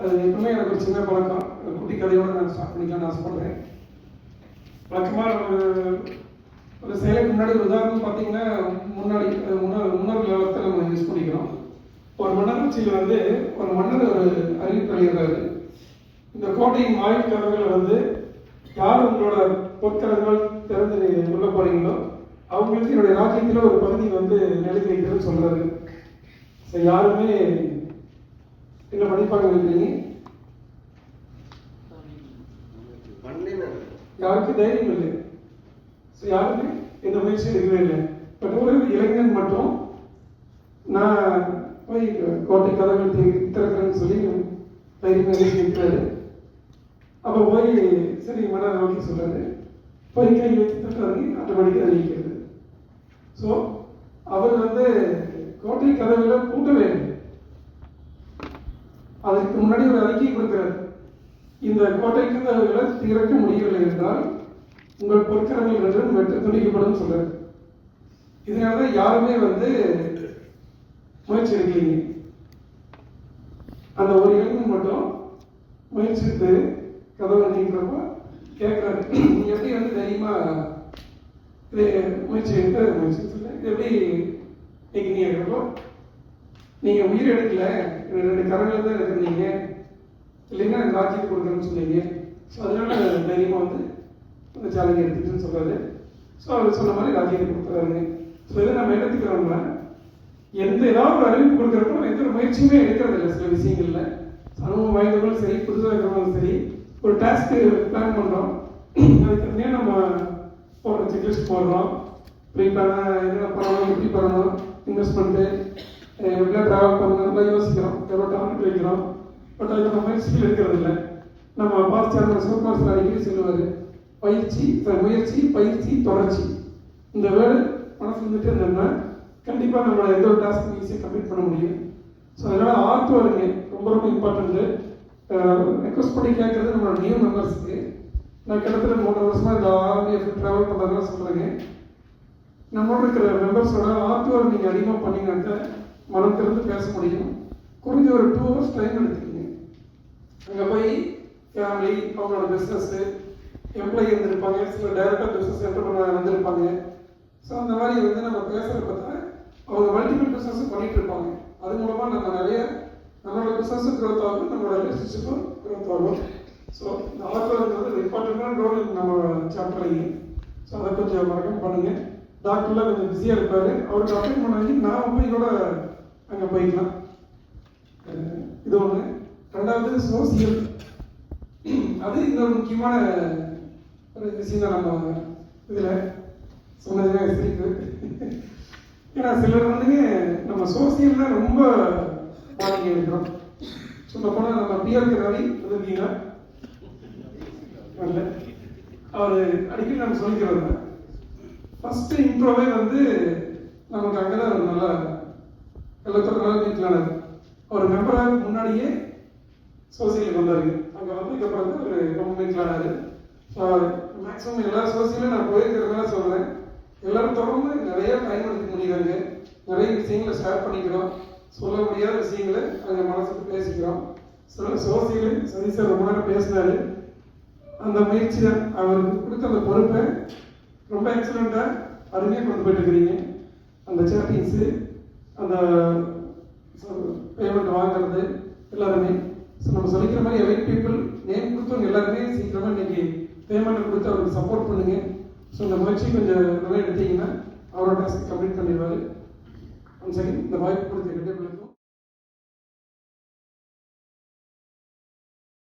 அது எப்பவுமே எனக்கு ஒரு சின்ன பழக்கம். குட்டி கதையோடு நான் ஸ்டார்ட் பண்ணிக்கலாம்னு ஆசைப்படுறேன். வழக்கமாக ஒரு செயலுக்கு முன்னாடி ஒரு உதாரணம் பார்த்தீங்கன்னா, முன்னோர் காலத்தை நம்ம யூஸ் பண்ணிக்கிறோம். ஒரு மன்னராட்சியில் ஒரு மன்னர் ஒரு அறிவிப்பு வெளியிடுறாரு. இந்த கோட்டையின் வாயில் கதவுகளை யார் உங்களோட பொற்கரங்கள் திறந்து உள்ள போறீங்களோ அவங்களுக்கு என்னுடைய ராஜ்யத்தில் ஒரு பகுதி நிலைக்கு வைக்கிறதுன்னு சொல்றாரு. யாருமே என்ன படிப்பாங்க இருக்கிறீங்க? யாருக்கு தைரியம் இல்லை. யாருமே எந்த முயற்சி எடுக்கவே இல்லை. பட் ஒரு இளைஞன் மட்டும் நான் போய் கோட்டை கதவுகள் திறக்கிறேன்னு சொல்லி தைரியமாக இருக்கிறாரு. அப்போ போய் சரி மன்னர் நோக்கி சொல்றாரு. போய் கை வச்சு தட்டுறாரு, ஆட்டோமேட்டிக்காக அறிவிக்கிறது. ஸோ அவர் கோட்டை கதவுகளை பூட்டவே இல்லை. அதற்கு முன்னாடி ஒரு அறிக்கை கொடுக்கிறார். இந்த கோட்டை கதவுகளை திறக்க முடியவில்லை என்றால் உங்கள் பொற்கரங்கள் என்றும் வெட்டு துணிக்கப்படும் சொல்றாரு. இதனாலதான் யாருமே முயற்சி எடுக்கலீங்க. அந்த ஒரு இளைஞன் மட்டும் முயற்சி எடுத்து கதவை நீக்கிறப்ப கேட்கிறாரு, நீ எப்படி தைரியமா இது முயற்சி எடுத்து முயற்சி சொல்ல எப்படி நீங்க கேட்கிறப்போ, நீங்க உயிர் எடுக்கல, 2 கரங்கள் தான் இருக்கிறீங்க, இல்லைன்னா ராஜ்யத்தை கொடுக்குறேன்னு சொன்னீங்க. ஸோ அதனால தைரியமா அந்த சேலஞ்ச் எடுத்துக்கிட்டுன்னு சொல்றாரு. ஸோ அவர் சொன்ன மாதிரி ராஜ்யத்தை கொடுத்துறாருங்க. ஸோ இதை நம்ம எடுத்துக்கிறோம்னா ஏதாவது ஒரு அறிவிப்பு கொடுக்குறப்போ எந்த ஒரு முயற்சியுமே எடுக்கிறது இல்லை. சில விஷயங்கள்ல அனுபவம் வாய்ந்தவங்களும் சரி, புதுசாக இருக்கிறவங்களும் சரி, ஒரு டாஸ்க்கு பிளான் பண்ணுறோம். அதுக்கு நம்ம போடுற செக்லிஸ்ட் போடுறோம். ப்ரீப்ளான என்ன பண்ணணும், எப்படி பண்ணணும், இன்வெஸ்ட்மெண்ட்டு எப்படிலாம் ட்ராவல் பண்ணணும், நல்லா யோசிக்கிறோம், எவ்வளோ டார்கெட் வைக்கிறோம். பட் அதுக்கு நம்ம முயற்சிகள் இருக்கிறது இல்லை. நம்ம பாஸ்டர் சிவகுமார் அடிக்கடி சொல்லுவார், முயற்சி, பயிற்சி, தொடர்ச்சி. இந்த வேர்டு மனசு இருந்தோம்னா கண்டிப்பாக நம்மளோட எந்த ஒரு டாஸ்க்கும் ஈஸியாக கம்ப்ளீட் பண்ண முடியும். ஸோ அதனால் ஆர்ட் வருங்க ரொம்ப ரொம்ப இம்பார்ட்டன்ட்டு. ரெக்வஸ்ட் பண்ணி கேட்குறது நம்மளோட நியூ மெம்பர்ஸுக்கு. நான் கிட்டத்தட்ட 3 வருஷமாக இந்த RMF ட்ராவல் பண்ணுறதுலாம் சொல்கிறேங்க. நம்மளோட இருக்கிற மெம்பர்ஸோட ஆர்ட் ஒர்க் நீங்கள் அதிகமாக பண்ணிங்கன்னாக்க மனம் திறந்து பேச முடியும். குறைஞ்ச ஒரு 2 hours டைம் எடுத்துக்கோங்க. அங்கே போய் ஃபேமிலி, அவங்களோட பிஸ்னஸ்ஸு, எம்ப்ளாயி இருந்திருப்பாங்க, சில டைரக்டர் பிஸ்னஸ் என்டர்பிரனர் வந்திருப்பாங்க. ஸோ அந்த மாதிரி நம்ம பேசுகிறப்ப தான் அவங்க மல்டிபிள் பிஸ்னஸும் பண்ணிகிட்டு இருப்பாங்க. அது மூலமாக நம்ம நிறைய நம்மளோட பிஸ்னஸும் க்ரோத் ஆகும், நம்மளோட ரிலேஷன்ஷிப்பும் க்ரோத் ஆகும். ஸோ இந்த ஆர்ட் இம்பார்ட்டண்டான ரோல் நம்ம சாப்பிட்றீங்க. ஸோ அதை கொஞ்சம் வணக்கம் பண்ணுங்கள். டாக்டர்லாம் கொஞ்சம் பிஸியாக இருப்பார், அவருக்கு அட்டன் பண்ணி நான் போய் கூட அங்கே போய்க்கலாம். இது ஒன்று. 2வது சோசியல். அது இன்னொரு முக்கியமான ஒரு விஷயம் தான். நம்ம இதில் சொன்னதுமே சிரிப்பு. ஏன்னா சிலர் நம்ம சோசியல் தான் ரொம்ப பாதிக்க இருக்கிறோம். சொல்ல போனால் நம்ம பிஆர்கே ரவி இருக்கீங்களா? இல்லை, அவர் அடிக்கடி நம்ம சொல்லிக்கிறது ஃபர்ஸ்ட் இன்ட்ரோவே நமக்கு அங்கே தான் நல்லா எல்லாத்தோட நல்லா நீக்கலானது. அவர் மெம்பராக முன்னாடியே சோசியலுக்கு வந்தார். அங்கே இதுக்கப்புறம் அவர் ரொம்ப நீக்கலானாரு. ஸோ மேக்ஸிமம் எல்லா சோசியலும் நான் போயிருக்கிறதுனால சொல்கிறேன், எல்லாரும் தொடர்ந்து நிறைய டைம் எடுக்க முடியுறாங்க. நிறைய விஷயங்களை ஷேர் பண்ணிக்கிறோம், சொல்ல முடியாத விஷயங்களை அங்கே மனசுக்கு பேசிக்கிறோம். சோசியல் சதீஷ் சார் ரொம்ப நேரம் பேசினாரு. அந்த முயற்சி தான் அவருக்கு கொடுத்த அந்த பொறுப்பை ரொம்ப எக்ஸலண்ட்டாக அருமையாக கொண்டு போயிட்டு இருக்கிறீங்க. அந்த சேட்டிங்ஸு, அந்த பேமெண்ட் வாங்குறது எல்லாருமே. ஸோ நம்ம சொல்லிக்கிற மாதிரி எவைட் பீப்புள் நேம் கொடுத்தவங்க எல்லாருமே சீக்கிரமாக இன்னைக்கு பேமெண்ட் கொடுத்து அவருக்கு சப்போர்ட் பண்ணுங்க. ஸோ இந்த முயற்சி கொஞ்சம் நல்லா எடுத்தீங்கன்னா அவரோட டாஸ்க் கம்ப்ளீட் பண்ணிடுவார். ஒன் செகண்ட் இந்த வாய்ப்பு கொடுத்து